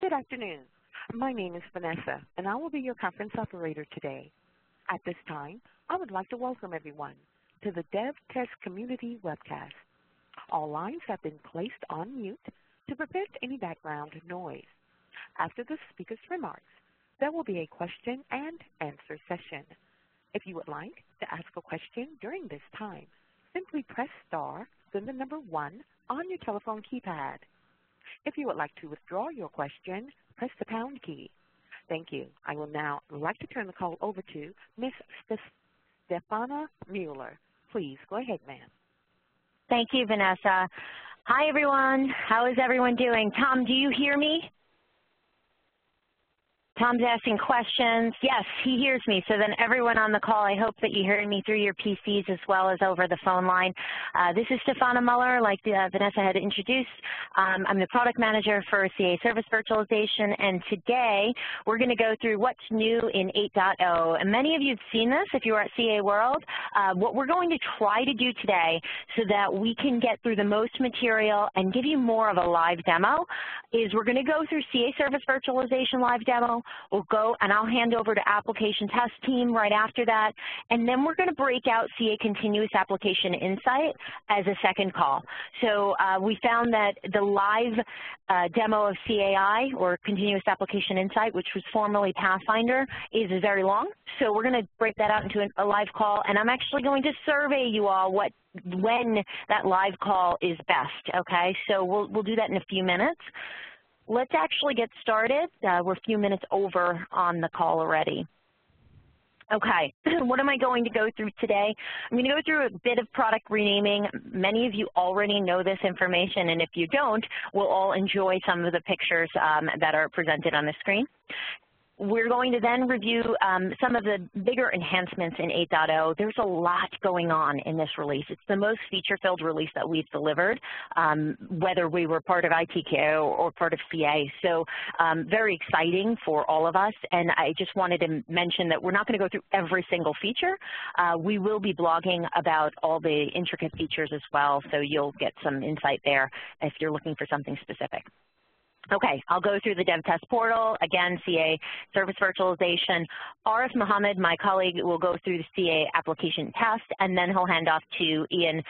Good afternoon. My name is Vanessa, and I will be your conference operator today. At this time, I would like to welcome everyone to the DevTest Community Webcast. All lines have been placed on mute to prevent any background noise. After the speaker's remarks, there will be a question and answer session. If you would like to ask a question during this time, simply press star, then the number 1 on your telephone keypad. If you would like to withdraw your question, press the pound key. Thank you. I will now like to turn the call over to Ms. Stefana Mueller. Please go ahead, ma'am. Thank you, Vanessa. Hi, everyone. How is everyone doing? Tom, do you hear me? Tom's asking questions. Yes, he hears me. So then everyone on the call, I hope that you heard me through your PCs as well as over the phone line. This is Stefana Mueller, like Vanessa had introduced. I'm the product manager for CA Service Virtualization, and today we're going to go through what's new in 8.0. And many of you have seen this if you were at CA World. What we're going to try to do today so that we can get through the most material and give you more of a live demo is we're going to go through CA Service Virtualization live demo. We'll go, and I'll hand over to Application Test Team right after that, and then we're going to break out CA Continuous Application Insight as a second call. So we found that the live demo of CAI, or Continuous Application Insight, which was formerly Pathfinder, is very long. So we're going to break that out into a live call, and I'm actually going to survey you all when that live call is best, okay? So we'll do that in a few minutes. Let's actually get started. We're a few minutes over on the call already. Okay, what am I going to go through today? I'm going to go through a bit of product renaming. Many of you already know this information, and if you don't, we'll all enjoy some of the pictures that are presented on the screen. We're going to then review some of the bigger enhancements in 8.0. There's a lot going on in this release. It's the most feature-filled release that we've delivered, whether we were part of ITKO or part of CA. So very exciting for all of us. And I just wanted to mention that we're not going to go through every single feature. We will be blogging about all the intricate features as well, so you'll get some insight there if you're looking for something specific. Okay, I'll go through the DevTest portal. Again, CA Service Virtualization. Arif Mohammed, my colleague, will go through the CA Application Test, and then he'll hand off to Ian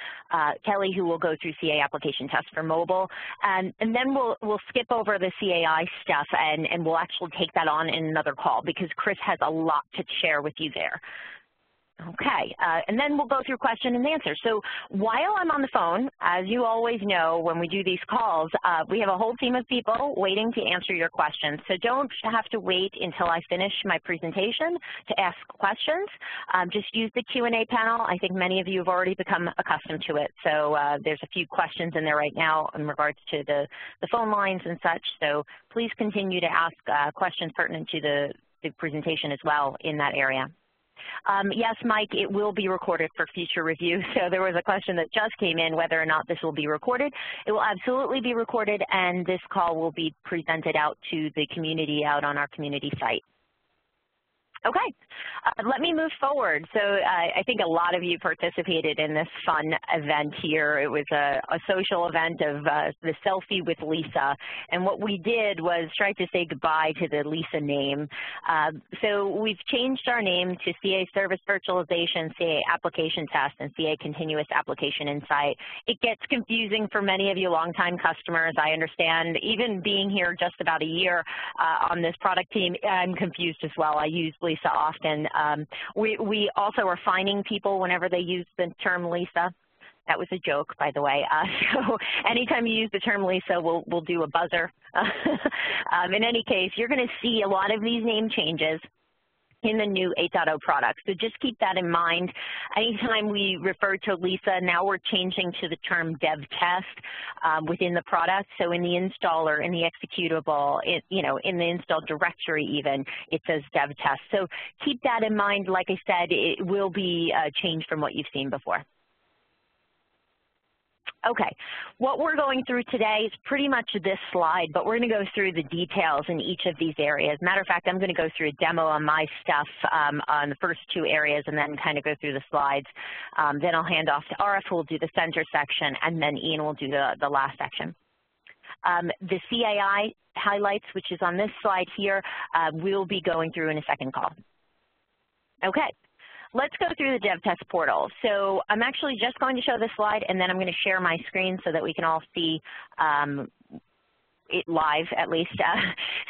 Kelly, who will go through CA Application Test for mobile. And then we'll skip over the CAI stuff, and we'll actually take that on in another call because Chris has a lot to share with you there. Okay, and then we'll go through question and answer. So while I'm on the phone, as you always know when we do these calls, we have a whole team of people waiting to answer your questions. So don't have to wait until I finish my presentation to ask questions. Just use the Q&A panel. I think many of you have already become accustomed to it. So there's a few questions in there right now in regards to the phone lines and such. So please continue to ask questions pertinent to the presentation as well in that area. Yes, Mike, it will be recorded for future review. So there was a question that just came in whether or not this will be recorded. It will absolutely be recorded, and this call will be presented out to the community out on our community site. Okay, let me move forward. So I think a lot of you participated in this fun event here. It was a social event of the selfie with Lisa. And what we did was try to say goodbye to the Lisa name. So we've changed our name to CA Service Virtualization, CA Application Test, and CA Continuous Application Insight. It gets confusing for many of you longtime customers. I understand. Even being here just about a year on this product team, I'm confused as well. I use Lisa often. We also are fining people whenever they use the term Lisa. That was a joke, by the way. So anytime you use the term Lisa, we'll do a buzzer. In any case, you're going to see a lot of these name changes in the new 8.0 product. So just keep that in mind. Anytime we refer to Lisa, now we're changing to the term DevTest within the product. So in the installer, in the executable, in the install directory even, it says DevTest. So keep that in mind. Like I said, it will be changed from what you've seen before. Okay, what we're going through today is pretty much this slide, but we're going to go through the details in each of these areas. Matter of fact, I'm going to go through a demo on my stuff on the first 2 areas and then kind of go through the slides. Then I'll hand off to Arif, who will do the center section, and then Ian will do the last section. The CAI highlights, which is on this slide here, we'll be going through in a second call. Okay. Let's go through the DevTest portal. So I'm actually just going to show this slide, and then I'm going to share my screen so that we can all see it live, at least.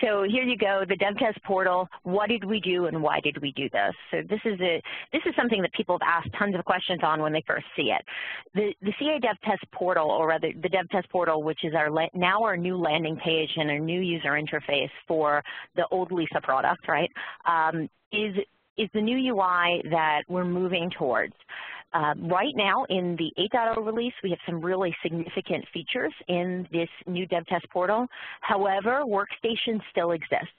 So here you go, the DevTest portal. What did we do, and why did we do this? So this is something that people have asked tons of questions on when they first see it. The CA DevTest portal, or rather the DevTest portal, which is now our new landing page and our new user interface for the old Lisa product, right, is the new UI that we're moving towards. Right now in the 8.0 release, we have some really significant features in this new DevTest portal. However, Workstation still exists.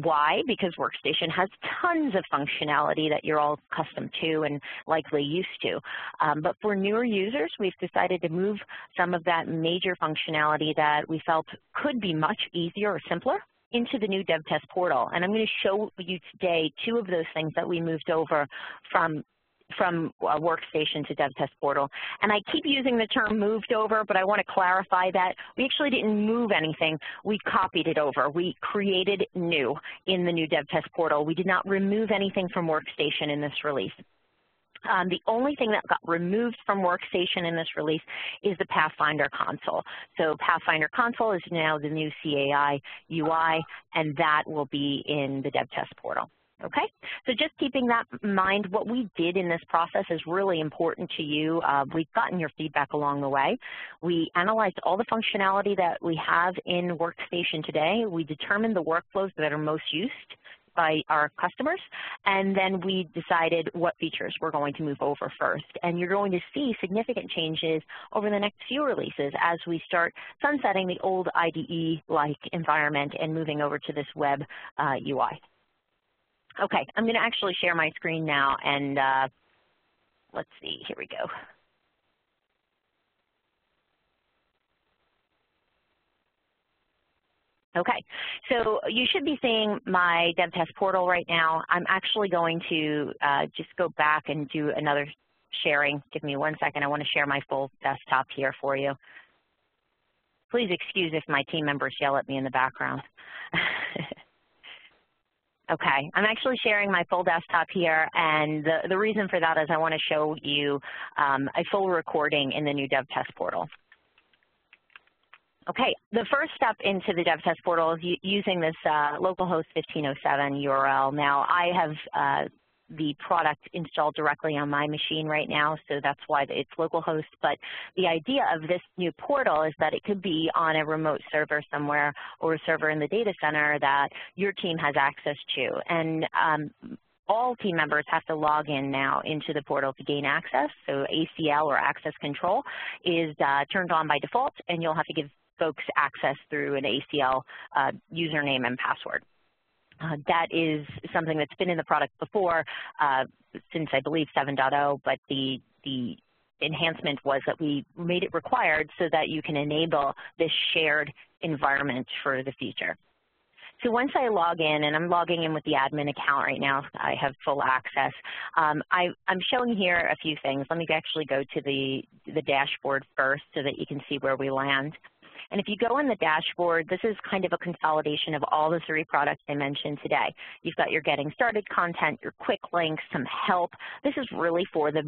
Why? Because Workstation has tons of functionality that you're all accustomed to and likely used to. But for newer users, we've decided to move some of that major functionality that we felt could be much easier or simpler into the new DevTest portal. And I'm going to show you today 2 of those things that we moved over from Workstation to DevTest portal. And I keep using the term moved over, but I want to clarify that we actually didn't move anything. We copied it over. We created new in the new DevTest portal. We did not remove anything from Workstation in this release. The only thing that got removed from Workstation in this release is the Pathfinder console. So Pathfinder console is now the new CAI UI, and that will be in the DevTest portal. Okay, so just keeping that in mind, what we did in this process is really important to you. We've gotten your feedback along the way. We analyzed all the functionality that we have in Workstation today. We determined the workflows that are most used by our customers, and then we decided what features we're going to move over first. And you're going to see significant changes over the next few releases as we start sunsetting the old IDE-like environment and moving over to this web UI. Okay, I'm going to actually share my screen now, and let's see, here we go. Okay, so you should be seeing my DevTest portal right now. I'm actually going to just go back and do another sharing. Give me 1 second. I want to share my full desktop here for you. Please excuse if my team members yell at me in the background. Okay, I'm actually sharing my full desktop here, and the reason for that is I want to show you a full recording in the new DevTest portal. Okay, the first step into the DevTest portal is using this localhost 1507 URL. Now, I have the product installed directly on my machine right now, so that's why it's localhost. But the idea of this new portal is that it could be on a remote server somewhere or a server in the data center that your team has access to. And all team members have to log in now into the portal to gain access. So ACL, or access control, is turned on by default, and you'll have to give folks access through an ACL username and password. That is something that's been in the product before since, I believe, 7.0, but the enhancement was that we made it required so that you can enable this shared environment for the future. So once I log in, and I'm logging in with the admin account right now, I have full access. I'm showing here a few things. Let me actually go to the dashboard first so that you can see where we land. And if you go in the dashboard, this is kind of a consolidation of all the 3 products I mentioned today. You've got your getting started content, your quick links, some help. This is really for the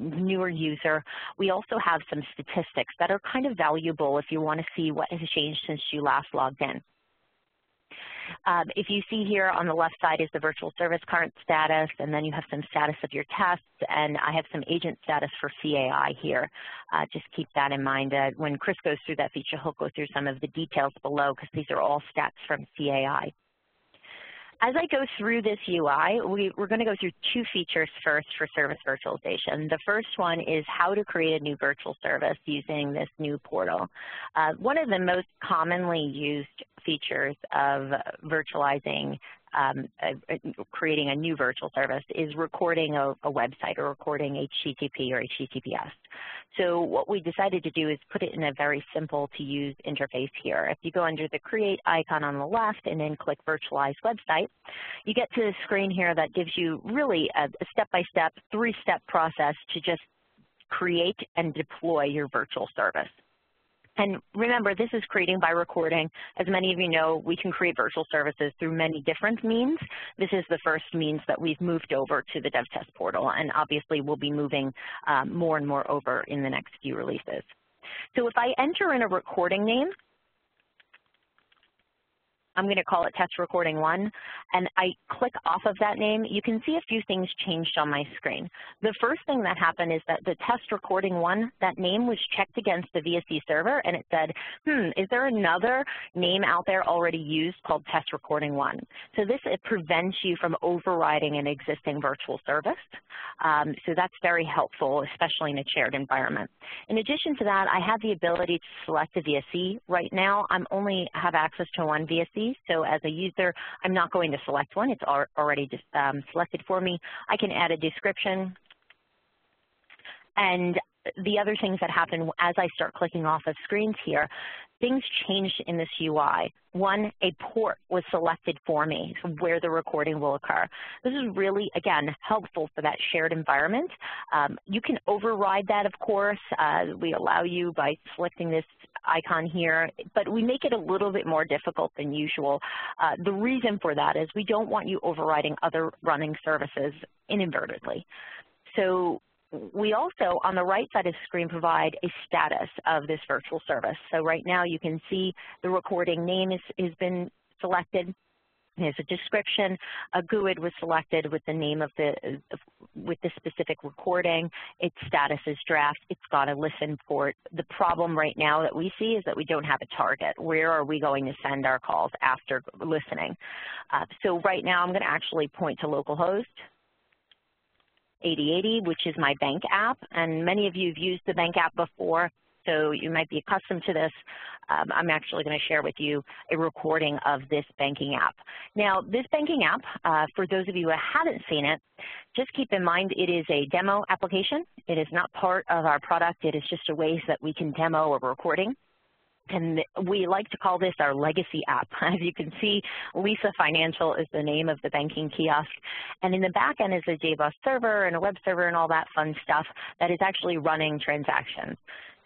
newer user. We also have some statistics that are kind of valuable if you want to see what has changed since you last logged in. If you see here on the left side is the virtual service current status, and then you have some status of your tests, and I have some agent status for CAI here. Just keep that in mind. When Chris goes through that feature, he'll go through some of the details below because these are all stats from CAI. As I go through this UI, we're going to go through 2 features first for service virtualization. The first one is how to create a new virtual service using this new portal. One of the most commonly used features of virtualizing, creating a new virtual service is recording a website or recording HTTP or HTTPS. So what we decided to do is put it in a very simple to use interface here. If you go under the create icon on the left and then click virtualize website, you get to the screen here that gives you really a step-by-step, 3-step process to just create and deploy your virtual service. And remember, this is creating by recording. As many of you know, we can create virtual services through many different means. This is the first means that we've moved over to the DevTest portal, and obviously we'll be moving more and more over in the next few releases. So if I enter in a recording name, I'm going to call it Test Recording 1, and I click off of that name, you can see a few things changed on my screen. The first thing that happened is that the Test Recording 1, that name was checked against the VSC server, and it said, is there another name out there already used called Test Recording 1? So this, it prevents you from overriding an existing virtual service. So that's very helpful, especially in a shared environment. In addition to that, I have the ability to select a VSC. Right now, I only have access to one VSC. So as a user, I'm not going to select one. It's already selected for me. I can add a description. And the other things that happen as I start clicking off of screens here, things changed in this UI. One, a port was selected for me, so where the recording will occur. This is really, again, helpful for that shared environment. You can override that, of course. We allow you by selecting this icon here, but we make it a little bit more difficult than usual. The reason for that is we don't want you overriding other running services inadvertently. So we also, on the right side of the screen, provide a status of this virtual service. So right now you can see the recording name has been selected. There's a description. A GUID was selected with the name of with the specific recording. Its status is draft. It's got a listen port. The problem right now that we see is that we don't have a target. Where are we going to send our calls after listening? So right now I'm going to actually point to localhost 8080, which is my bank app, and many of you have used the bank app before, so you might be accustomed to this. I'm actually going to share with you a recording of this banking app. Now, this banking app, for those of you who haven't seen it, just keep in mind it is a demo application. It is not part of our product. It is just a way that we can demo a recording. And we like to call this our legacy app. As you can see, Lisa Financial is the name of the banking kiosk. And in the back end is a JBoss server and a web server and all that fun stuff that is actually running transactions.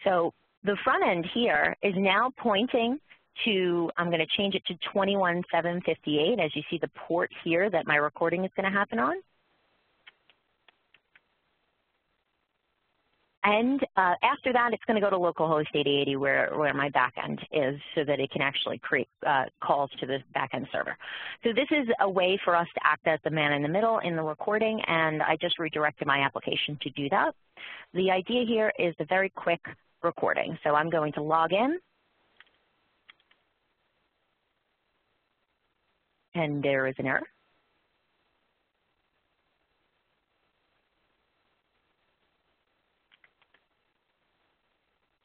So the front end here is now pointing to, I'm going to change it to 21758, as you see the port here that my recording is going to happen on. And after that, it's going to go to localhost 8080 where my backend is so that it can actually create calls to the backend server. So this is a way for us to act as the man in the middle in the recording, and I just redirected my application to do that. The idea here is a very quick recording. So I'm going to log in. And there is an error.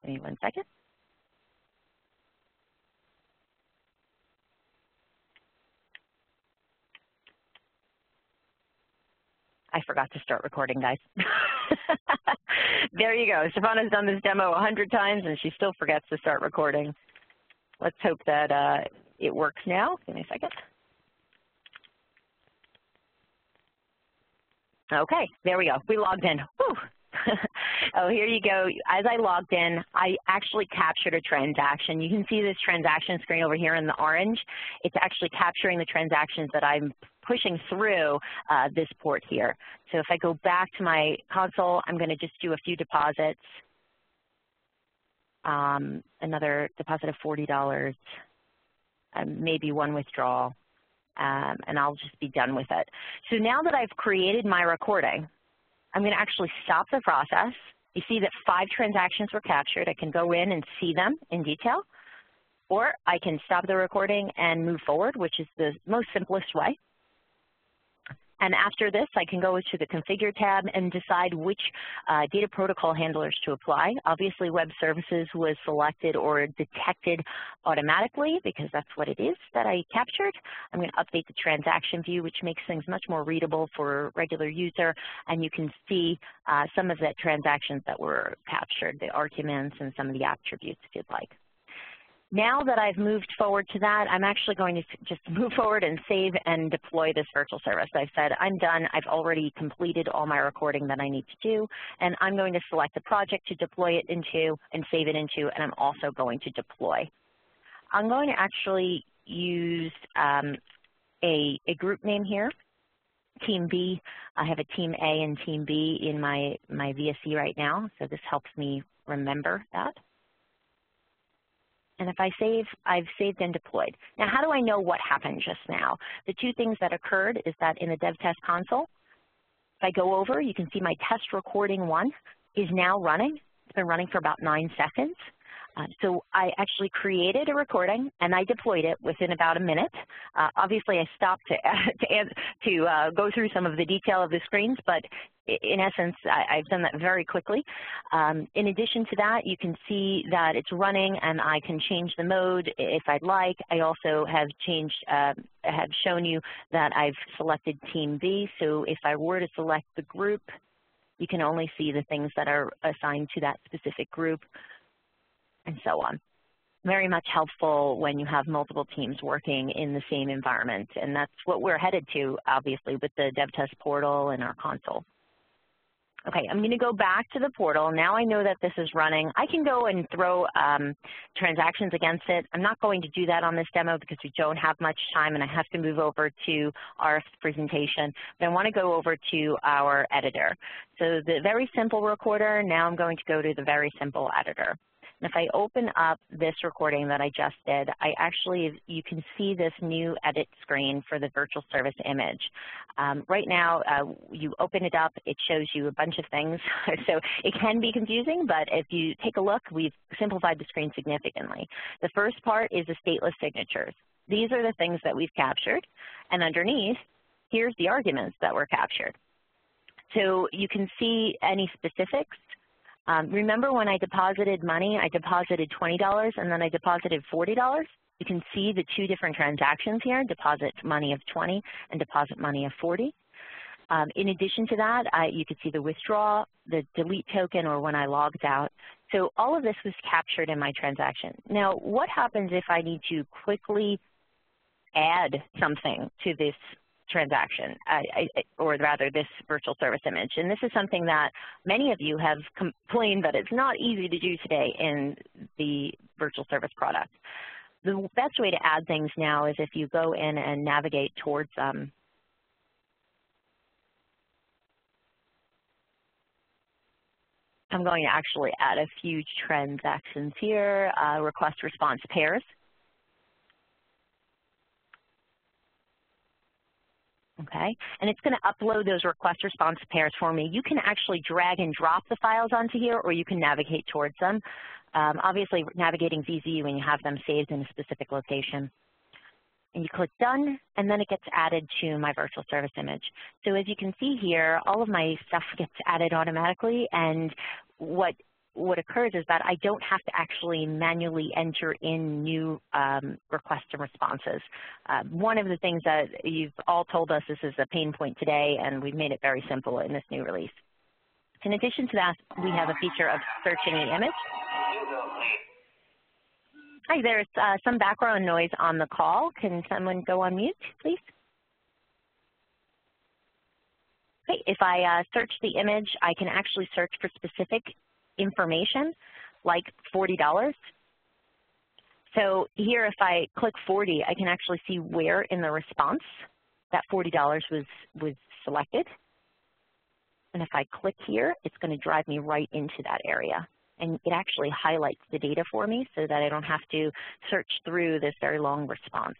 Give me 1 second. I forgot to start recording, guys. There you go. Stefana's done this demo 100 times, and she still forgets to start recording. Let's hope that it works now. Give me a second. Okay, there we go. We logged in. Whew. Oh, here you go. As I logged in, I actually captured a transaction. You can see this transaction screen over here in the orange. It's actually capturing the transactions that I'm pushing through this port here. So if I go back to my console, I'm going to just do a few deposits. Another deposit of $40, maybe one withdrawal, and I'll just be done with it. So now that I've created my recording, I'm going to actually stop the process. You see that 5 transactions were captured. I can go in and see them in detail, or I can stop the recording and move forward, which is the most simplest way. And after this, I can go to the Configure tab and decide which data protocol handlers to apply. Obviously, web services was selected or detected automatically because that's what it is that I captured. I'm going to update the transaction view, which makes things much more readable for a regular user, and you can see some of the transactions that were captured, the arguments and some of the attributes if you'd like. Now that I've moved forward to that, I'm actually going to just move forward and save and deploy this virtual service. I've said I'm done. I've already completed all my recording that I need to do, and I'm going to select the project to deploy it into and save it into, and I'm also going to deploy. I'm going to actually use a group name here, Team B. I have a Team A and Team B in my VSC right now, so this helps me remember that. And if I save, I've saved and deployed. Now, how do I know what happened just now? The two things that occurred is that in the DevTest console, if I go over, you can see my test recording 1 is now running. It's been running for about 9 seconds. So I actually created a recording and I deployed it within about a minute. Obviously, I stopped to go through some of the detail of the screens, but in essence, I've done that very quickly. In addition to that, you can see that it's running and I can change the mode if I'd like. I also have have shown you that I've selected Team B. So if I were to select the group, you can only see the things that are assigned to that specific group, and so on. Very much helpful when you have multiple teams working in the same environment, and that's what we're headed to, obviously, with the DevTest portal and our console. Okay, I'm going to go back to the portal. Now I know that this is running. I can go and throw transactions against it. I'm not going to do that on this demo because we don't have much time and I have to move over to our presentation. But I want to go over to our editor. So the very simple recorder, now I'm going to go to the very simple editor. And if I open up this recording that I just did, you can see this new edit screen for the virtual service image. Right now, you open it up, it shows you a bunch of things. So it can be confusing, but if you take a look, we've simplified the screen significantly. The first part is the stateless signatures. These are the things that we've captured. And underneath, here's the arguments that were captured. So you can see any specifics. Remember when I deposited money, I deposited $20 and then I deposited $40? You can see the two different transactions here, deposit money of $20 and deposit money of $40. In addition to that, you could see the withdraw, the delete token, or when I logged out. So all of this was captured in my transaction. Now, what happens if I need to quickly add something to this transaction, or rather this virtual service image? And this is something that many of you have complained that it's not easy to do today in the virtual service product. The best way to add things now is if you go in and navigate towards I'm going to actually add a few transactions here, request response pairs. Okay, and it's going to upload those request response pairs for me. You can actually drag and drop the files onto here, or you can navigate towards them. Obviously, navigating is easy when you have them saved in a specific location. And you click Done, and then it gets added to my virtual service image. So as you can see here, all of my stuff gets added automatically, and what occurs is that I don't have to actually manually enter in new requests and responses. One of the things that you've all told us this is a pain point today, and we've made it very simple in this new release. In addition to that, we have a feature of searching the image. Hi, there's some background noise on the call. Can someone go on mute, please? Okay, if I search the image, I can actually search for specific information like $40. So here, if I click 40, I can actually see where in the response that $40 was selected. And if I click here, it's going to drive me right into that area. And it actually highlights the data for me so that I don't have to search through this very long response.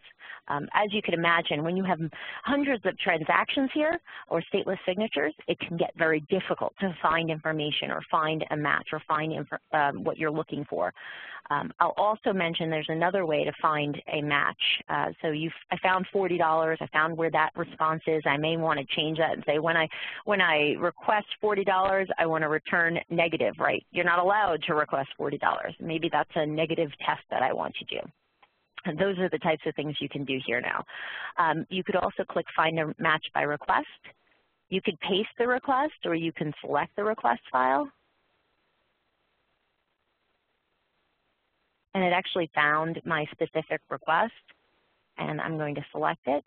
As you can imagine, when you have hundreds of transactions here or stateless signatures, it can get very difficult to find information or find a match or find what you're looking for. I'll also mention there's another way to find a match. So I found $40. I found where that response is. I may want to change that and say when I request $40, I want to return negative, right? You're not allowed to request $40. Maybe that's a negative test that I want to do. And those are the types of things you can do here now. You could also click Find a Match by Request. You could paste the request, or you can select the request file. and it actually found my specific request, and I'm going to select it.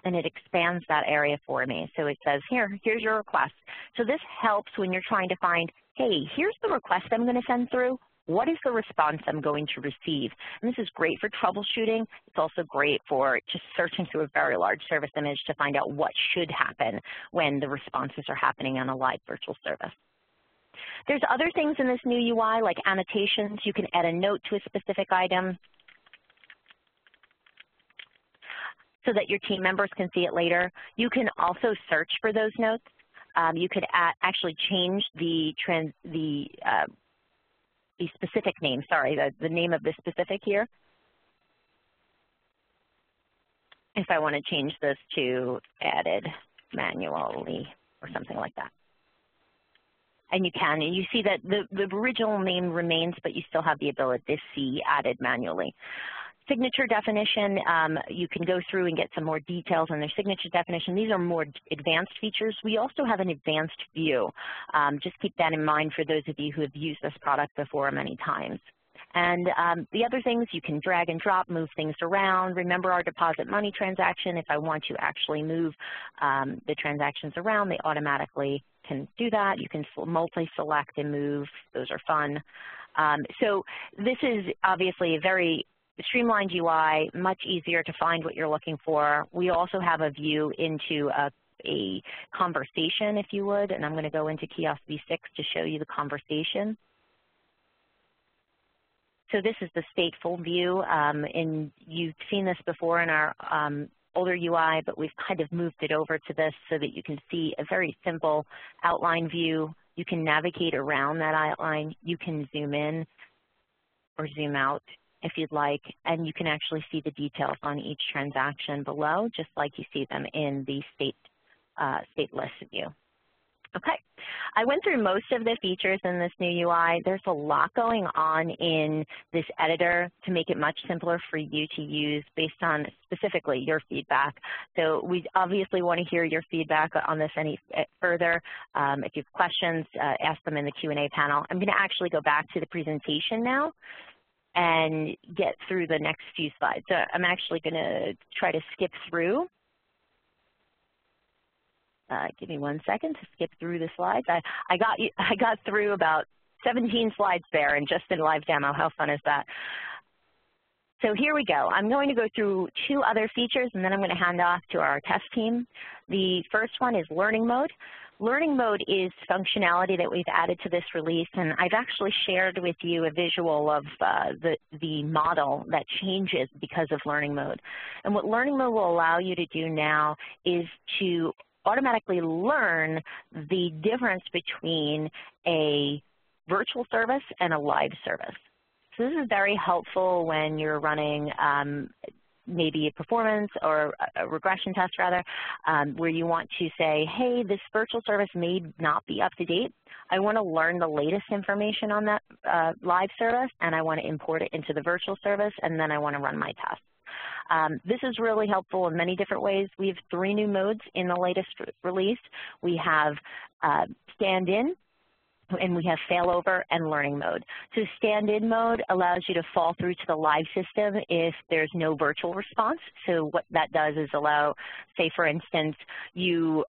And it expands that area for me. So it says, here's your request. So this helps when you're trying to find, hey, here's the request I'm going to send through. What is the response I'm going to receive? And this is great for troubleshooting. It's also great for just searching through a very large service image to find out what should happen when the responses are happening on a live virtual service. There's other things in this new UI like annotations. You can add a note to a specific item so that your team members can see it later. You can also search for those notes. You could actually change the specific name, the name of the specific here. If I want to change this to added manually or something like that. And you can, and you see that the original name remains, but you still have the ability to see added manually. Signature definition, you can go through and get some more details on their signature definition. These are more advanced features. We also have an advanced view. Just keep that in mind for those of you who have used this product before many times. And the other things, you can drag and drop, move things around. Remember our deposit money transaction. If I want to actually move the transactions around, they automatically can do that. You can multi-select and move. Those are fun. So this is obviously a very streamlined UI, much easier to find what you're looking for. We also have a view into a conversation, if you would, and I'm going to go into Kiosk V6 to show you the conversation. So this is the stateful view, and you've seen this before in our older UI, but we've kind of moved it over to this so that you can see a very simple outline view. You can navigate around that outline. You can zoom in or zoom out if you'd like, and you can actually see the details on each transaction below, just like you see them in the stateless view. Okay, I went through most of the features in this new UI. There's a lot going on in this editor to make it much simpler for you to use based on specifically your feedback. So we obviously want to hear your feedback on this any further. If you have questions, ask them in the Q&A panel. I'm going to actually go back to the presentation now and get through the next few slides. So I'm actually going to try to skip through. Give me 1 second to skip through the slides. I got through about 17 slides there and just in live demo. How fun is that? So here we go. I'm going to go through 2 other features, and then I'm going to hand off to our test team. The first one is learning mode. Learning mode is functionality that we've added to this release, and I've actually shared with you a visual of the model that changes because of learning mode. And what learning mode will allow you to do now is to automatically learn the difference between a virtual service and a live service. So this is very helpful when you're running maybe a performance or a regression test rather, where you want to say, hey, this virtual service may not be up to date. I want to learn the latest information on that live service, and I want to import it into the virtual service, and then I want to run my test. This is really helpful in many different ways. We have 3 new modes in the latest release. We have stand-in, and we have failover and learning mode. So stand-in mode allows you to fall through to the live system if there's no virtual response. So what that does is allow, say for instance, you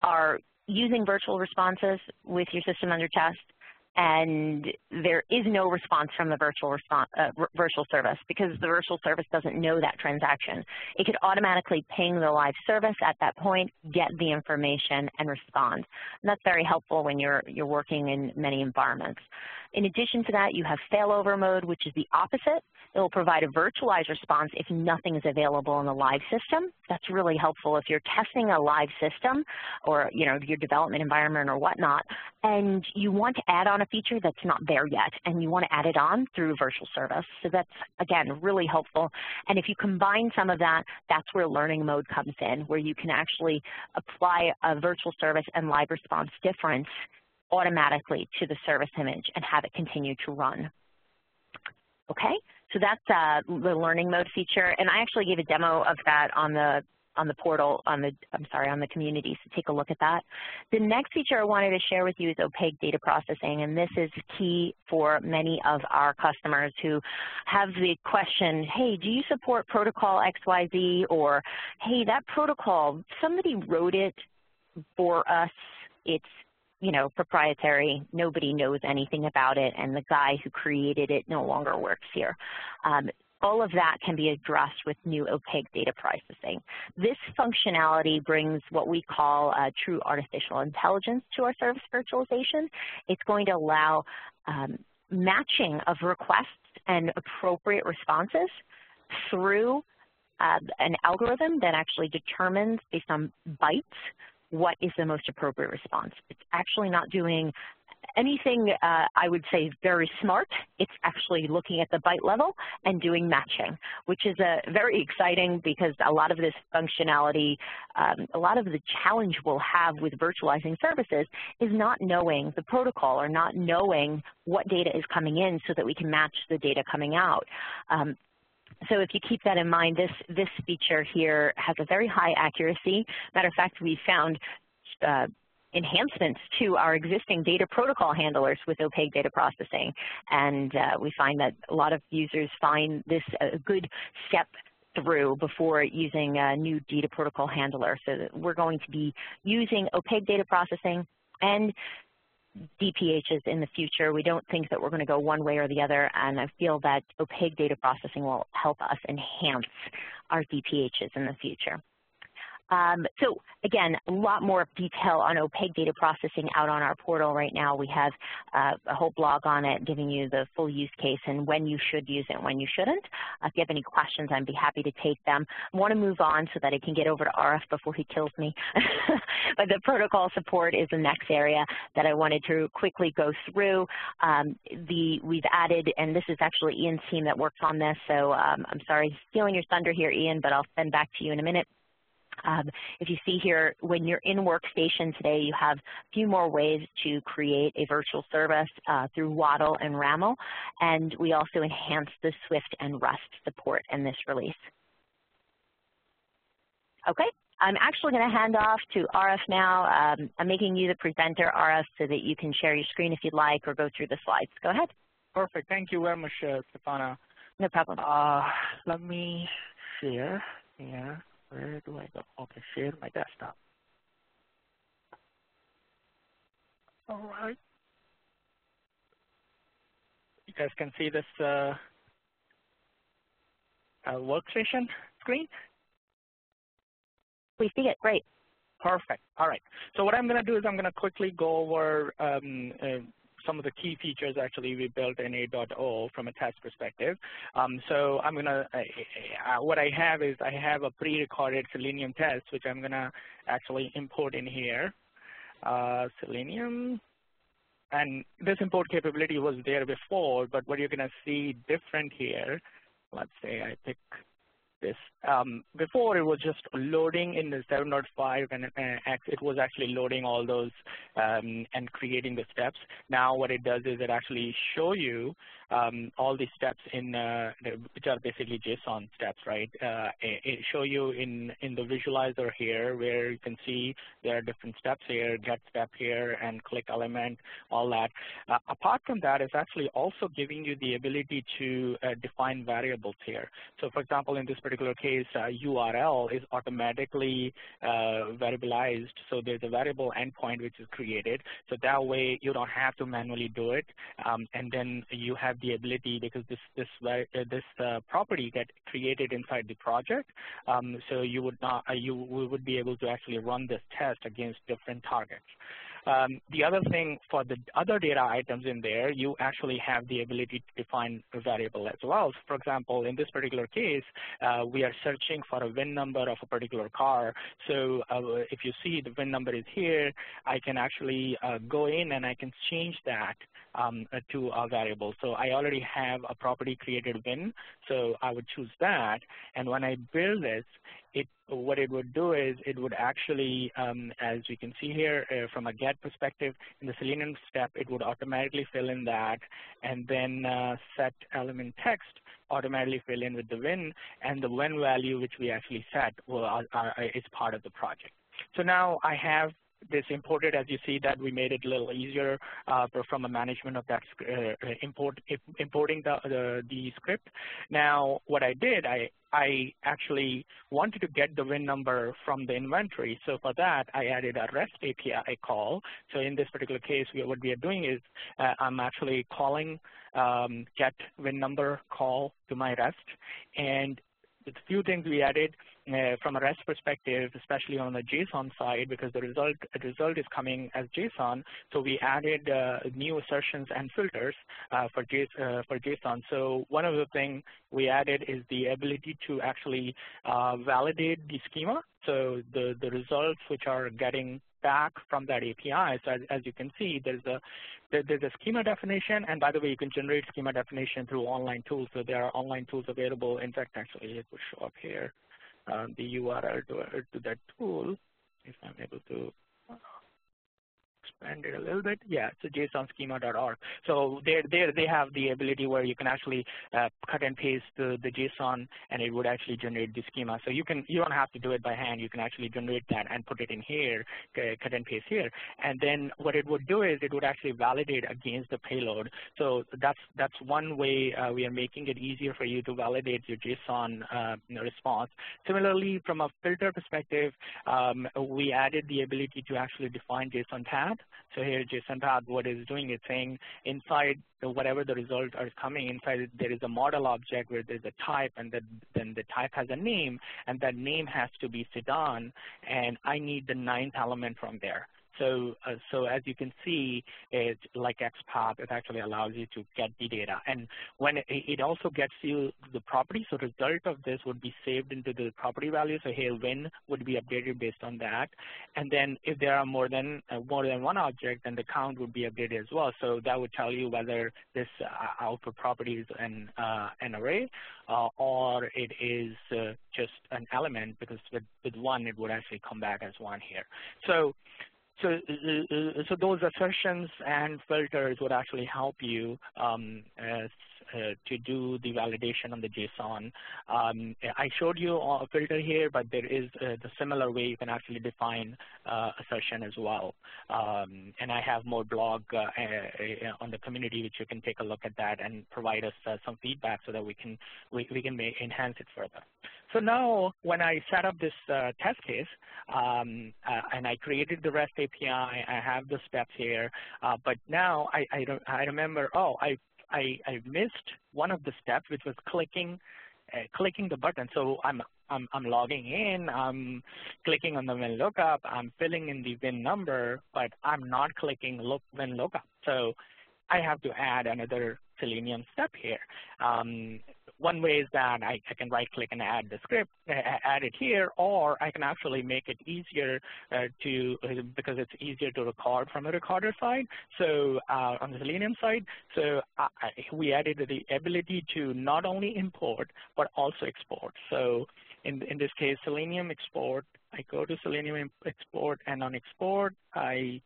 are using virtual responses with your system under test, and there is no response from the virtual service because the virtual service doesn't know that transaction. It could automatically ping the live service at that point, get the information, and respond. And that's very helpful when you're working in many environments. In addition to that, you have failover mode, which is the opposite. It will provide a virtualized response if nothing is available in the live system. That's really helpful if you're testing a live system or your development environment or whatnot, and you want to add on a feature that's not there yet, and you want to add it on through virtual service. So that's, again, really helpful. And if you combine some of that, that's where learning mode comes in, where you can actually apply a virtual service and live response difference automatically to the service image and have it continue to run. Okay, so that's the learning mode feature, and I actually gave a demo of that on the on the portal, on the community, so take a look at that. The next feature I wanted to share with you is opaque data processing, and this is key for many of our customers who have the question, hey, do you support protocol XYZ, or hey, that protocol, somebody wrote it for us, it's proprietary, nobody knows anything about it, and the guy who created it no longer works here. All of that can be addressed with new opaque data processing. This functionality brings what we call true artificial intelligence to our service virtualization. It's going to allow matching of requests and appropriate responses through an algorithm that actually determines, based on bytes, what is the most appropriate response. It's actually not doing anything, I would say, very smart. It's actually looking at the byte level and doing matching, which is very exciting because a lot of this functionality, a lot of the challenge we'll have with virtualizing services is not knowing the protocol or not knowing what data is coming in so that we can match the data coming out. So if you keep that in mind, this feature here has a very high accuracy. Matter of fact, we found enhancements to our existing data protocol handlers with opaque data processing. And we find that a lot of users find this a good step through before using a new data protocol handler. So that we're going to be using opaque data processing and DPHs in the future. We don't think that we're going to go one way or the other, and I feel that opaque data processing will help us enhance our DPHs in the future. So again, a lot more detail on opaque data processing out on our portal right now. We have a whole blog on it giving you the full use case and when you should use it and when you shouldn't. If you have any questions, I'd be happy to take them. I want to move on so that I can get over to RF before he kills me. But the protocol support is the next area that I wanted to quickly go through. We've added, and this is actually Ian's team that works on this, so I'm sorry stealing your thunder here, Ian, but I'll send back to you in a minute. If you see here, when you're in Workstation today, you have a few more ways to create a virtual service through Waddle and RAML, and we also enhanced the Swift and Rust support in this release. Okay, I'm actually going to hand off to RF now. I'm making you the presenter, RF, so that you can share your screen if you'd like or go through the slides. Go ahead. Perfect. Thank you very much, Stefana. No problem. Let me share here. Where do I go? Okay, share my desktop. All right. You guys can see this workstation screen? We see it. Great. Perfect. All right. So what I'm going to do is I'm going to quickly go over some of the key features actually we built in 8.0 from a test perspective. So I'm going to, what I have is I have a pre-recorded Selenium test, which I'm going to actually import in here. Selenium. And this import capability was there before, but what you're going to see different here, let's say I pick this. Before it was just loading in the 7.5 and it was actually loading all those and creating the steps. Now what it does is it actually show you all the steps in which are basically JSON steps, right? It show you in the visualizer here where you can see there are different steps here, get step here and click element, all that. Apart from that, it's actually also giving you the ability to define variables here. So for example, in this particular case, URL is automatically variabilized. So there's a variable endpoint which is created. So that way you don't have to manually do it. And then you have the ability, because this property get created inside the project. So you would not, we would be able to actually run this test against different targets. The other thing, for the other data items in there, you actually have the ability to define a variable as well. So for example, in this particular case, we are searching for a VIN number of a particular car. So if you see the VIN number is here, I can actually go in and I can change that to a variable. So I already have a property created VIN, so I would choose that. And when I build this, what it would do is it would actually, as we can see here, from a get perspective, in the Selenium step, it would automatically fill in that, and then set element text automatically fill in with the win, and the win value which we actually set is part of the project. So now I have this imported. As you see that we made it a little easier from a management of that importing the script. Now what I did, I actually wanted to get the win number from the inventory. So for that, I added a REST API call. So in this particular case, what we are doing is I'm actually calling get win number call to my REST. And the few things we added from a REST perspective, especially on the JSON side, because the result is coming as JSON. So we added new assertions and filters for JSON. So one of the things we added is the ability to actually validate the schema. So the results which are getting back from that API. So as you can see, there's a schema definition, and by the way, you can generate schema definition through online tools. So there are online tools available. In fact, actually, it will show up here, the URL to that tool, if I'm able to expand it a little bit. Yeah, it's JSONschema.org. So they have the ability where you can actually cut and paste the JSON, and it would actually generate the schema. So you don't have to do it by hand. You can actually generate that and put it in here, cut and paste here. And then what it would do is it would actually validate against the payload. So that's one way we are making it easier for you to validate your JSON response. Similarly, from a filter perspective, we added the ability to actually define JSON tab. So here JSON tab, what it's doing is saying inside whatever the results are coming, inside it, there is a model object where there's a type, and then the type has a name, and that name has to be Sedan, and I need the 9th element from there. So as you can see, it's like XPath, it actually allows you to get the data. And when it also gets you the property, so the result of this would be saved into the property value. So here win would be updated based on that. And then if there are more than one object, then the count would be updated as well. So that would tell you whether this output property is an array or it is just an element, because with one, it would actually come back as one here. So those assertions and filters would actually help you to do the validation on the JSON. I showed you a filter here, but there is the similar way you can actually define assertion as well. And I have more blog on the community, which you can take a look at that and provide us some feedback so that we can enhance it further. So now when I set up this test case and I created the REST API, I have the steps here, but now I remember, I missed one of the steps, which was clicking the button. So I'm logging in, I'm clicking on the win lookup, I'm filling in the win number, but I'm not clicking win lookup. So I have to add another Selenium step here. One way is that I can right-click and add the script, add it here, or I can actually make it easier because it's easier to record from the recorder side. So on the Selenium side, so we added the ability to not only import but also export. So in this case, Selenium export, I go to Selenium export, and on export, I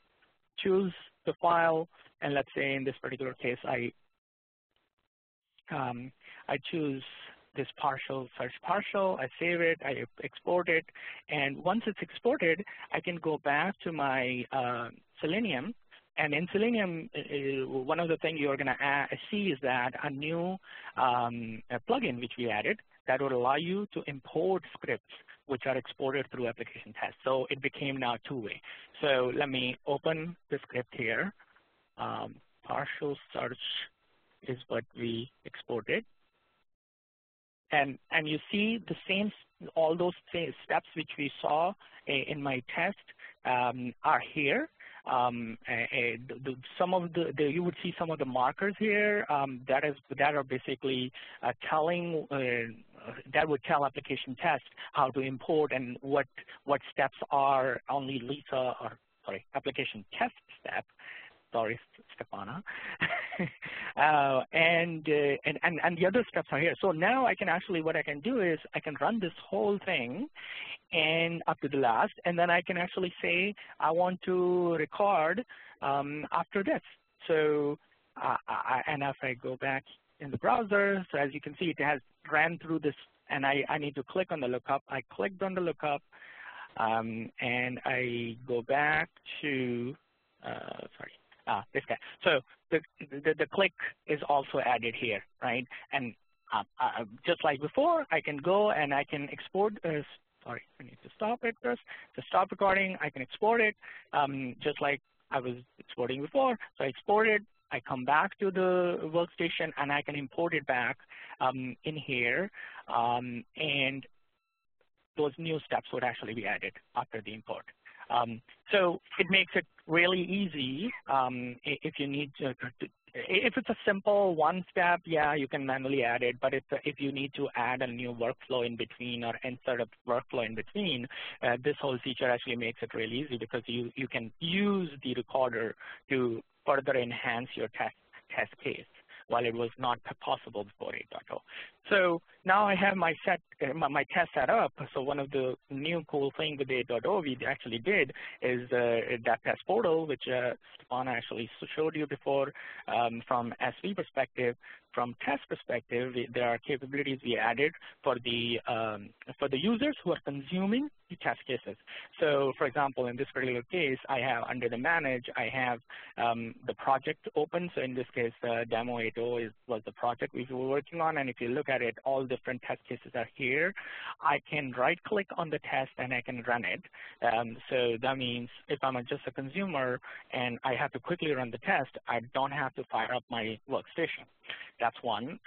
choose the file, and let's say in this particular case, I choose this partial, search partial, I save it, I export it, and once it's exported, I can go back to my Selenium, and in Selenium, one of the things you're going to see is that a new plugin which we added that would allow you to import scripts which are exported through application tests. So it became now two-way. So let me open the script here. Partial search is what we exported. And you see the same, all those steps which we saw in my test are here. You would see some of the markers here that are basically telling that would tell application test how to import and what steps are only application test step Sorry, Stefana. And the other steps are here. So now I can actually, what I can do is I can run this whole thing and up to the last, and then I can actually say I want to record after this. So and if I go back in the browser, so as you can see, it has ran through this, and I need to click on the lookup. I clicked on the lookup, and I go back to this guy. So the click is also added here, right? And just like before, I can go and I can export. Sorry, I need to stop it first. To stop recording, I can export it, just like I was exporting before. So I export it. I come back to the workstation, and I can import it back in here, and those new steps would actually be added after the import. So it makes it really easy if you need to, if it's a simple one step, yeah, you can manually add it, but if you need to add a new workflow in between or insert a workflow in between, this whole feature actually makes it really easy because you can use the recorder to further enhance your test case, while it was not possible before 8.0. So now I have my my test set up. So one of the new cool things with 8.0 we actually did is that test portal, which Stefana actually showed you before. From SV perspective, from test perspective, there are capabilities we added for the users who are consuming the test cases. So for example, in this particular case, I have under the manage, I have the project open. So in this case, Demo 8.0 was the project we were working on. And if you look at it, all different test cases are here. I can right click on the test and I can run it. So that means if I'm just a consumer and I have to quickly run the test, I don't have to fire up my workstation. That's one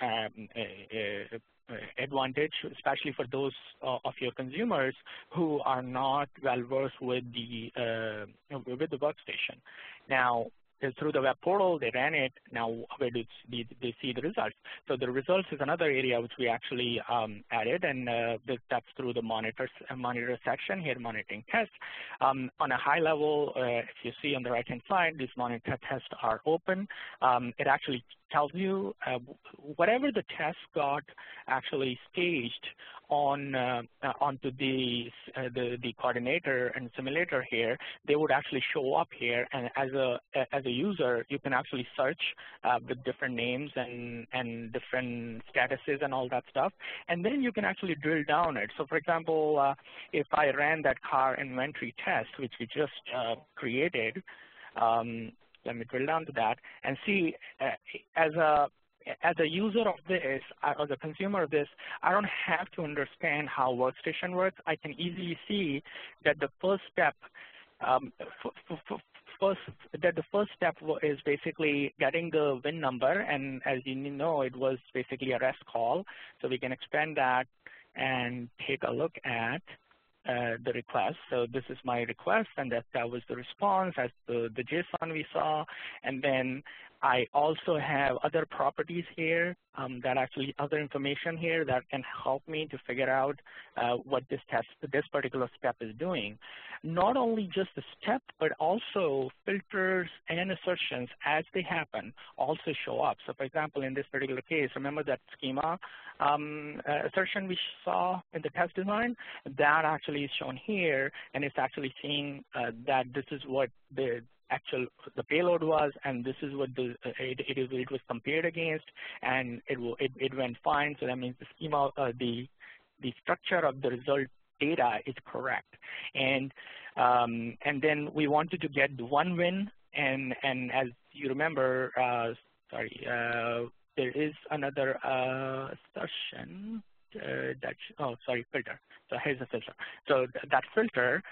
advantage, especially for those of your consumers who are not well versed with the workstation. Now, through the web portal, they ran it. Now, where do they see the results? So the results is another area which we actually added, and that's through the monitor section here, monitoring tests. On a high level, if you see on the right-hand side, these monitor tests are open. It actually tells you whatever the test got actually staged onto the coordinator and simulator here, they would actually show up here, and as a user, you can actually search with different names and different statuses and all that stuff, and then you can actually drill down it. So for example, if I ran that car inventory test, which we just created, let me drill down to that and see as a user of this, as a consumer of this, I don't have to understand how workstation works. I can easily see that the first step, is basically getting the VIN number, and as you know, it was basically a REST call. So we can expand that and take a look at the request. So this is my request, and that was the response as the JSON we saw. And then I also have other properties here other information here that can help me to figure out what this particular step is doing. Not only just the step, but also filters and assertions as they happen also show up. So for example, in this particular case, remember that schema assertion we saw in the test design? That actually is shown here, and it's actually seeing that this is what the payload was, and this is what it was compared against, and it went fine. So that means the schema, the structure of the result data is correct, and then we wanted to get one win, and as you remember, there is another assertion. Filter. So here's a filter. So that filter,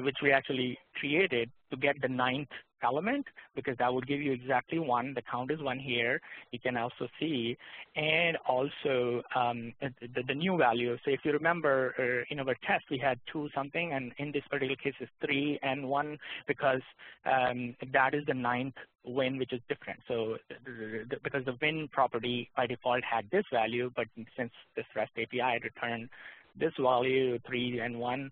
which we actually created to get the 9th element, because that would give you exactly 1. The count is 1 here. You can also see, and also the new value. So if you remember in our test, we had 2 something, and in this particular case it's 3 and 1, because that is the 9th win, which is different. So because the win property by default had this value, but since this REST API returned this value 3 and 1,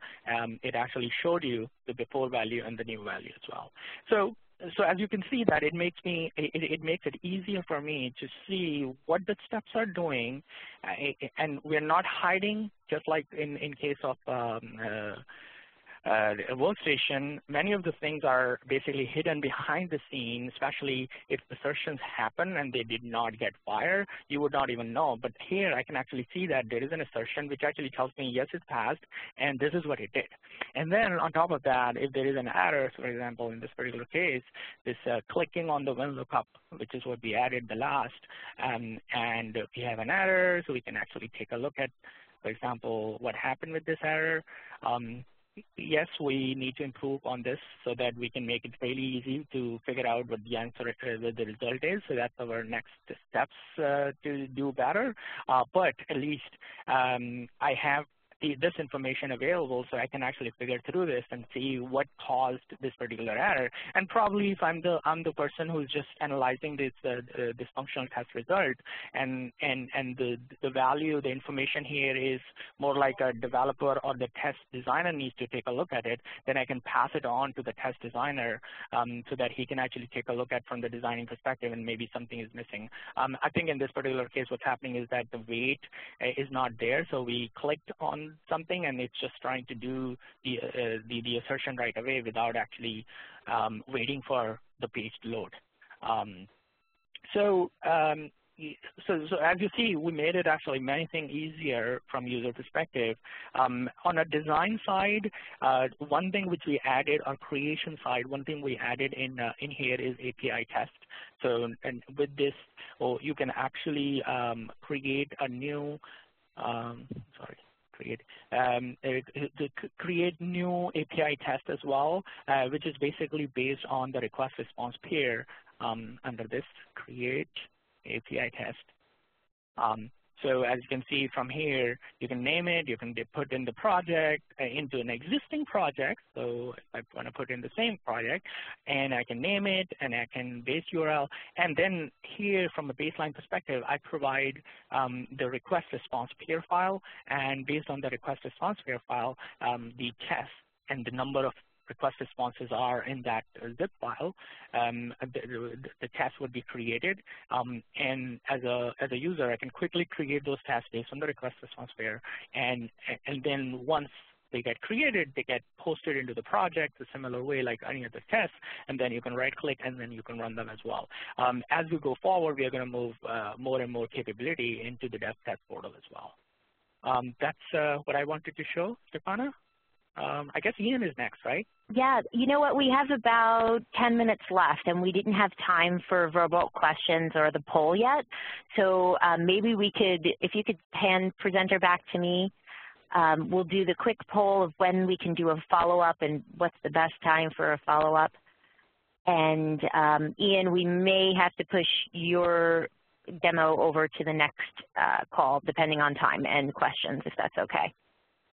it actually showed you the before value and the new value as well. So so as you can see that it makes it easier for me to see what the steps are doing, and we're not hiding, just like in case of a workstation. Many of the things are basically hidden behind the scene, especially if assertions happen and they did not get fired, you would not even know. But here I can actually see that there is an assertion which actually tells me, yes, it passed, and this is what it did. And then on top of that, if there is an error, so for example, in this particular case, this clicking on the when lookup, which is what we added the last, and we have an error, so we can actually take a look at, for example, what happened with this error. Yes, we need to improve on this so that we can make it really easy to figure out what the answer, what the result is. So that's our next steps to do better. But at least I have this information available, so I can actually figure through this and see what caused this particular error. And probably if I'm the person who's just analyzing this this functional test result, and the value, the information here is more like a developer or the test designer needs to take a look at it, then I can pass it on to the test designer so that he can actually take a look at from the designing perspective, and maybe something is missing. I think in this particular case, what's happening is that the weight is not there, so we clicked on something and it's just trying to do the assertion right away without actually waiting for the page to load. So as you see, we made it actually many things easier from user perspective. On a design side, one thing which we added, on creation side, one thing we added in here is API test. So and with this, you can actually create a new create new API test as well, which is basically based on the request response pair under this create API test. So as you can see from here, you can name it, you can put in the project into an existing project. So if I want to put in the same project, and I can name it, and I can base URL, and then here from a baseline perspective, I provide the request response pair file, and based on the request response pair file, the test and the number of request responses are in that zip file, the test would be created. And as a user, I can quickly create those tests based on the request response pair. And then once they get created, they get posted into the project the similar way like any other test, and then you can right click and then you can run them as well. As we go forward, we are going to move more and more capability into the DevTest portal as well. That's what I wanted to show, Stefana. I guess Ian is next, right? Yeah, you know what, we have about 10 minutes left, and we didn't have time for verbal questions or the poll yet. So maybe we could, if you could hand presenter back to me, we'll do the quick poll of when we can do a follow-up and what's the best time for a follow-up. And Ian, we may have to push your demo over to the next call, depending on time and questions, if that's okay.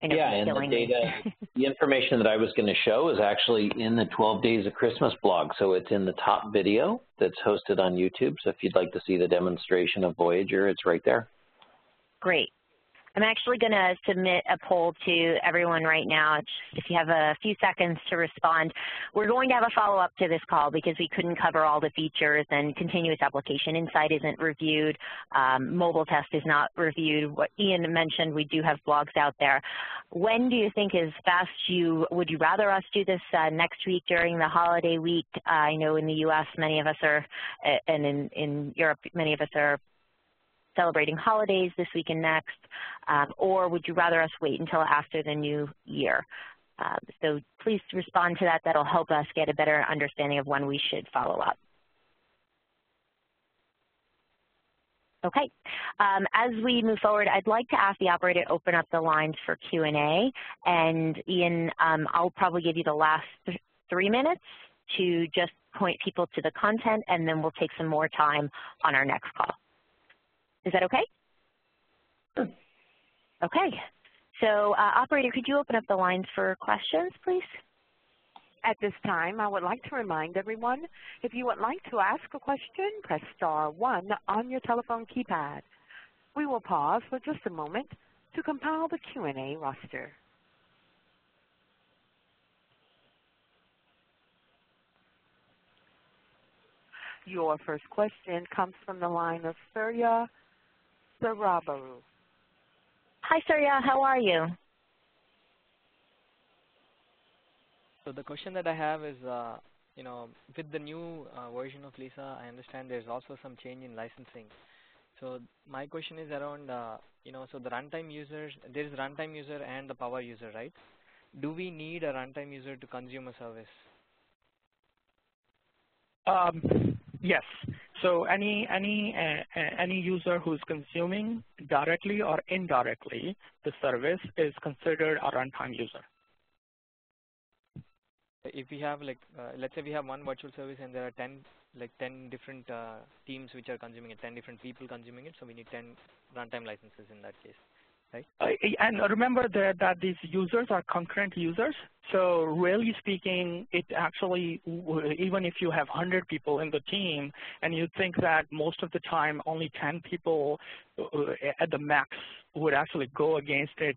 Yeah, and the data, the information that I was going to show is actually in the 12 Days of Christmas blog. So it's in the top video that's hosted on YouTube. So if you'd like to see the demonstration of Voyager, it's right there. Great. I'm actually going to submit a poll to everyone right now. If you have a few seconds to respond. We're going to have a follow-up to this call because we couldn't cover all the features, and continuous application insight isn't reviewed. Mobile test is not reviewed. What Ian mentioned, we do have blogs out there. When do you think is best? Would you rather us do this next week during the holiday week? I know in the U.S. many of us are, and in Europe many of us are celebrating holidays this week and next, or would you rather us wait until after the new year? So please respond to that. That'll help us get a better understanding of when we should follow up. Okay. As we move forward, I'd like to ask the operator to open up the lines for Q&A. And Ian, I'll probably give you the last 3 minutes to just point people to the content, and then we'll take some more time on our next call. Is that okay? Sure. Okay. So, operator, could you open up the lines for questions, please? At this time, I would like to remind everyone, if you would like to ask a question, press *1 on your telephone keypad. We will pause for just a moment to compile the Q&A roster. Your first question comes from the line of Surya Sarabaru. Hi, Surya. How are you? So the question that I have is, with the new version of Lisa, I understand there's also some change in licensing. So my question is around, so the runtime users, there is runtime user and the power user, right? Do we need a runtime user to consume a service? Yes. So any user who's consuming directly or indirectly the service is considered a runtime user. If we have let's say we have one virtual service and there are 10 different teams which are consuming it, 10 different people consuming it, so we need 10 runtime licenses in that case, right? And remember that these users are concurrent users. So really speaking, it actually, even if you have 100 people in the team and you think that most of the time only 10 people at the max would actually go against it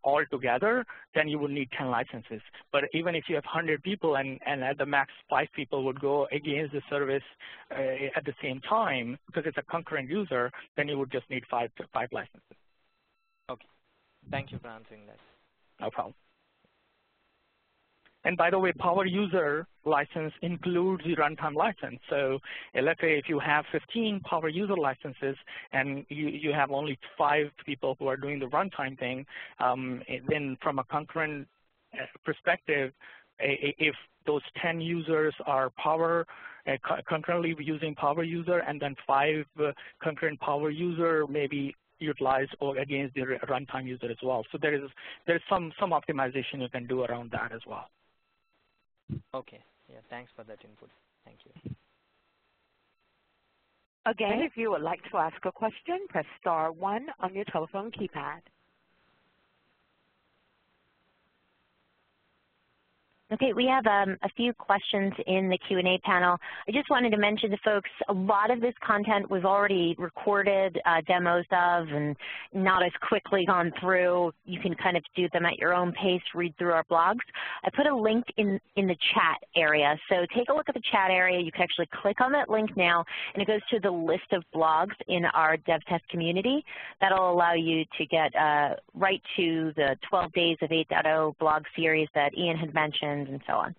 altogether, then you would need 10 licenses. But even if you have 100 people and at the max 5 people would go against the service at the same time, because it's a concurrent user, then you would just need five licenses. Okay. Thank you for answering that. No problem. And by the way, power user license includes the runtime license. So let's say if you have 15 power user licenses and you have only 5 people who are doing the runtime thing, then from a concurrent perspective, if those 10 users are concurrently using power user and then 5 concurrent power user maybe utilized or against the runtime user as well. So there is some optimization you can do around that as well. Okay. Yeah, thanks for that input. Thank you. Again, if you would like to ask a question, press star 1 on your telephone keypad. Okay, we have a few questions in the Q&A panel. I just wanted to mention to folks, a lot of this content we've already recorded demos of and not as quickly gone through. You can kind of do them at your own pace, read through our blogs. I put a link in the chat area, so take a look at the chat area. You can actually click on that link now, and it goes to the list of blogs in our DevTest community. That'll allow you to get right to the 12 Days of 8.0 blog series that Ian had mentioned, and so on.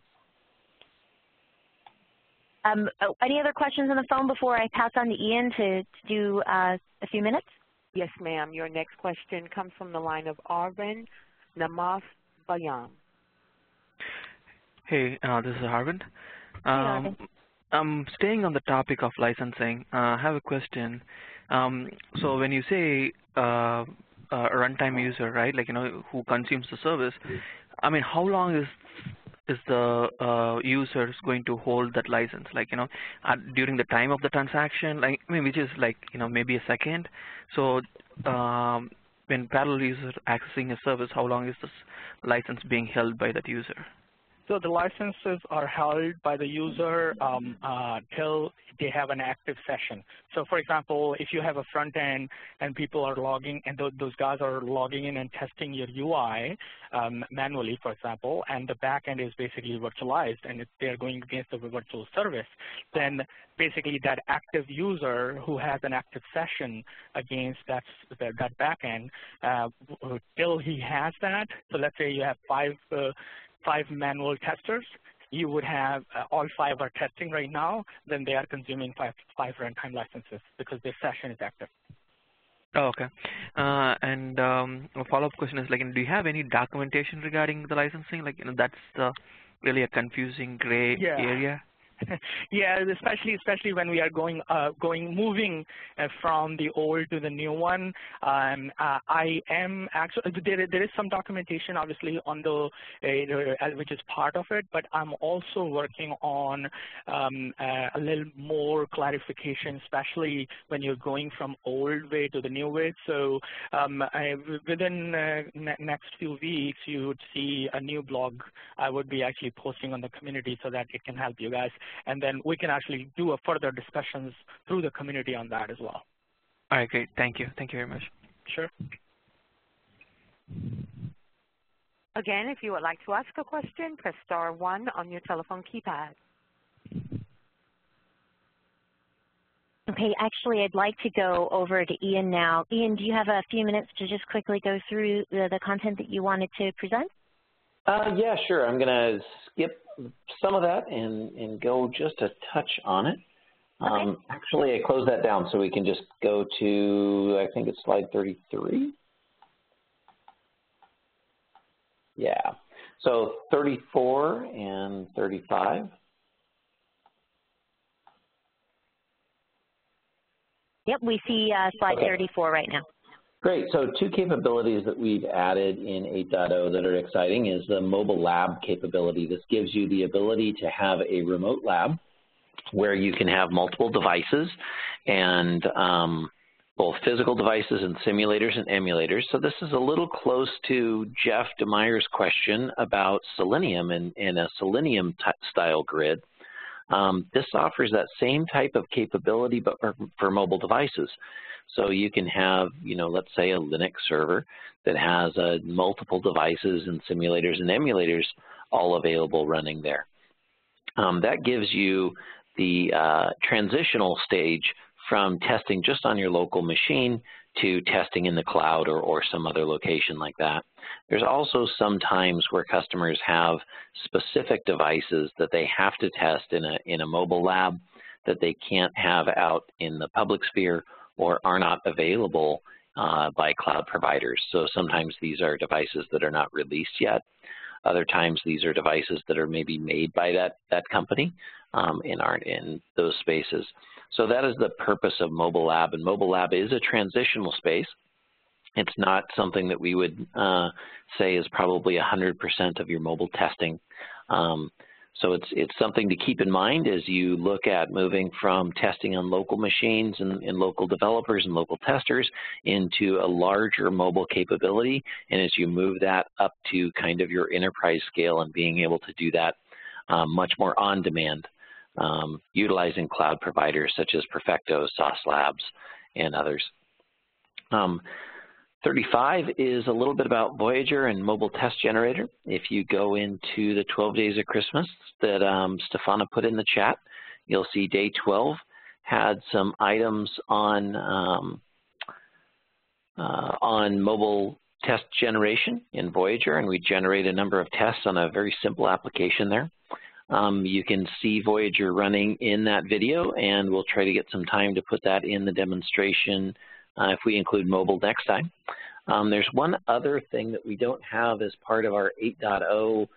Any other questions on the phone before I pass on to Ian to do a few minutes? Yes, ma'am. Your next question comes from the line of Arvind Namasbayam. Hey, this is Arvind. Hey, Arvind. Staying on the topic of licensing, I have a question. So when you say a runtime user, right, like, who consumes the service, I mean, how long is the user going to hold that license? Like, during the time of the transaction, like, I mean, which is like, maybe a second. So when parallel user accessing a service, how long is this license being held by that user? So the licenses are held by the user till they have an active session. So for example, if you have a front end and people are logging, and those guys are logging in and testing your UI manually, for example, and the back end is basically virtualized and they're going against the virtual service, then basically that active user who has an active session against that back end, till he has that, so let's say you have 5 manual testers, you would have all 5 are testing right now, then they are consuming 5 runtime licenses because their session is active. Oh, okay. And a follow-up question is, like, do you have any documentation regarding the licensing? Like, that's really a confusing gray area. Yeah, especially when we are moving from the old to the new one. I am actually there is some documentation obviously on the which is part of it, but I'm also working on a little more clarification, especially when you're going from old way to the new way. So within next few weeks, you would see a new blog I would be actually posting on the community so that it can help you guys. And then we can actually do a further discussions through the community on that as well. All right, great. Thank you. Thank you very much. Sure. Again, if you would like to ask a question, press star 1 on your telephone keypad. Okay, actually, I'd like to go over to Ian now. Ian, do you have a few minutes to just quickly go through the content that you wanted to present? Yeah, sure. I'm going to skip some of that and go just a touch on it. Okay. Actually, I closed that down so we can just go to, I think it's slide 33. Yeah. So 34 and 35. Yep, we see slide 34 right now. Great. So two capabilities that we've added in 8.0 that are exciting is the mobile lab capability. This gives you the ability to have a remote lab where you can have multiple devices and both physical devices and simulators and emulators. So this is a little close to Jeff DeMeyer's question about Selenium and a Selenium-style grid. This offers that same type of capability, but for mobile devices. So you can have, let's say a Linux server that has multiple devices and simulators and emulators all available running there. That gives you the transitional stage from testing just on your local machine to testing in the cloud or some other location like that. There's also some times where customers have specific devices that they have to test in a mobile lab that they can't have out in the public sphere or are not available by cloud providers. So sometimes these are devices that are not released yet. Other times these are devices that are maybe made by that company and aren't in those spaces. So that is the purpose of Mobile Lab, and Mobile Lab is a transitional space. It's not something that we would say is probably 100% of your mobile testing. So it's something to keep in mind as you look at moving from testing on local machines and local developers and local testers into a larger mobile capability, and as you move that up to kind of your enterprise scale and being able to do that much more on demand, utilizing cloud providers such as Perfecto, Sauce Labs, and others. 35 is a little bit about Voyager and Mobile Test Generator. If you go into the 12 Days of Christmas that Stefana put in the chat, you'll see day 12 had some items on mobile test generation in Voyager, and we generate a number of tests on a very simple application there. You can see Voyager running in that video, and we'll try to get some time to put that in the demonstration if we include mobile next time. There's one other thing that we don't have as part of our 8.0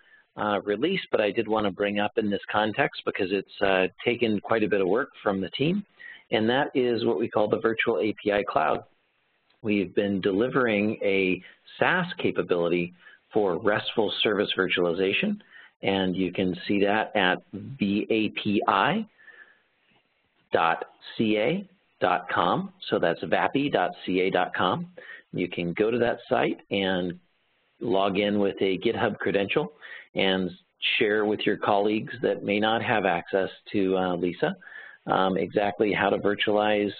release, but I did want to bring up in this context because it's taken quite a bit of work from the team, and that is what we call the Virtual API Cloud. We've been delivering a SaaS capability for RESTful Service Virtualization, and you can see that at vapi.ca.com. So that's vapi.ca.com. You can go to that site and log in with a GitHub credential and share with your colleagues that may not have access to Lisa exactly how to virtualize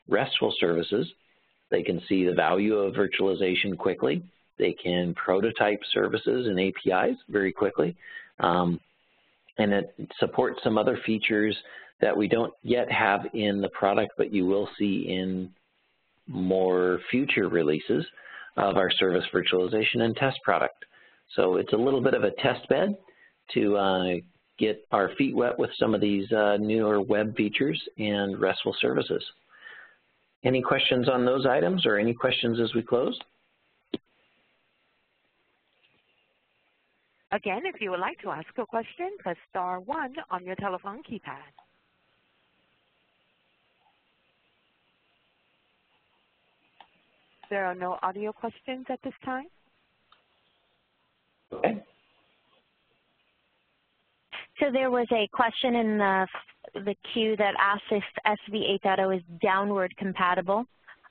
RESTful services. They can see the value of virtualization quickly. They can prototype services and APIs very quickly. And it supports some other features that we don't yet have in the product, but you will see in more future releases of our service virtualization and test product. So it's a little bit of a test bed to get our feet wet with some of these newer web features and RESTful services. Any questions on those items or any questions as we close? Again, if you would like to ask a question, press star 1 on your telephone keypad. There are no audio questions at this time. Okay. So there was a question in the queue that asked if SV 8.0 is downward compatible.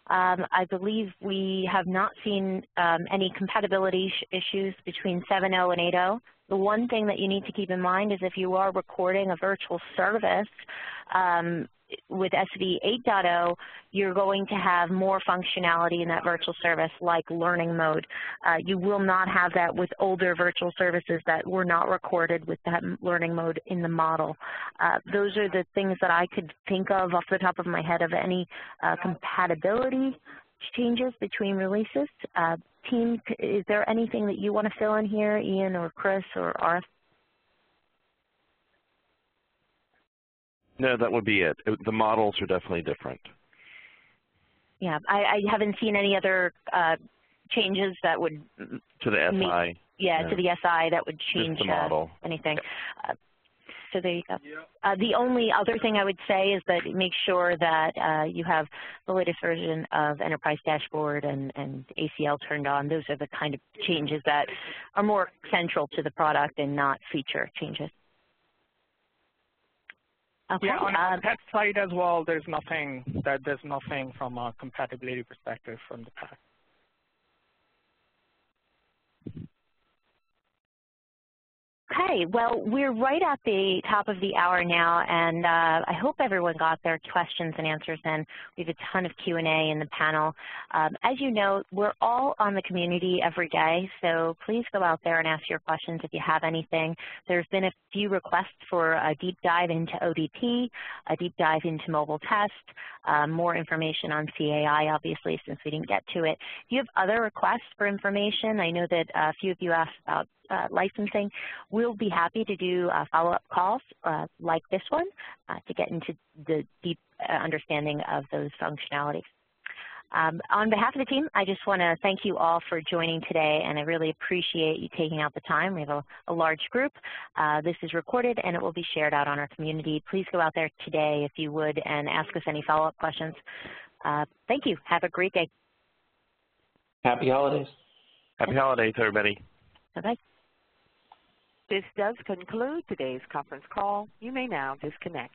I believe we have not seen any compatibility issues between 7.0 and 8.0. The one thing that you need to keep in mind is if you are recording a virtual service with SV 8.0, you're going to have more functionality in that virtual service like learning mode. You will not have that with older virtual services that were not recorded with that learning mode in the model. Those are the things that I could think of off the top of my head of any compatibility changes between releases. Team, is there anything that you want to fill in here, Ian or Chris or Arth? No, that would be it. The models are definitely different. Yeah, I haven't seen any other changes that would to the SI. Yeah, to the SI that would change just the model. Anything. So there you go. The only other thing I would say is that make sure that you have the latest version of Enterprise Dashboard and ACL turned on. Those are the kind of changes that are more central to the product and not feature changes. Okay. Yeah, on that side as well, there's nothing from a compatibility perspective from the past. Okay, well, we're right at the top of the hour now, and I hope everyone got their questions and answers in. We have a ton of Q&A in the panel. As you know, we're all on the community every day, so please go out there and ask your questions if you have anything. There's been a few requests for a deep dive into ODP, a deep dive into mobile test, more information on CAI, obviously, since we didn't get to it. If you have other requests for information, I know that a few of you asked about licensing. We'll be happy to do follow-up calls like this one to get into the deep understanding of those functionalities. On behalf of the team, I just want to thank you all for joining today, and I really appreciate you taking out the time. We have a large group. This is recorded, and it will be shared out on our community. Please go out there today, if you would, and ask us any follow-up questions. Thank you. Have a great day. Happy holidays. Happy holidays, everybody. Bye-bye. This does conclude today's conference call. You may now disconnect.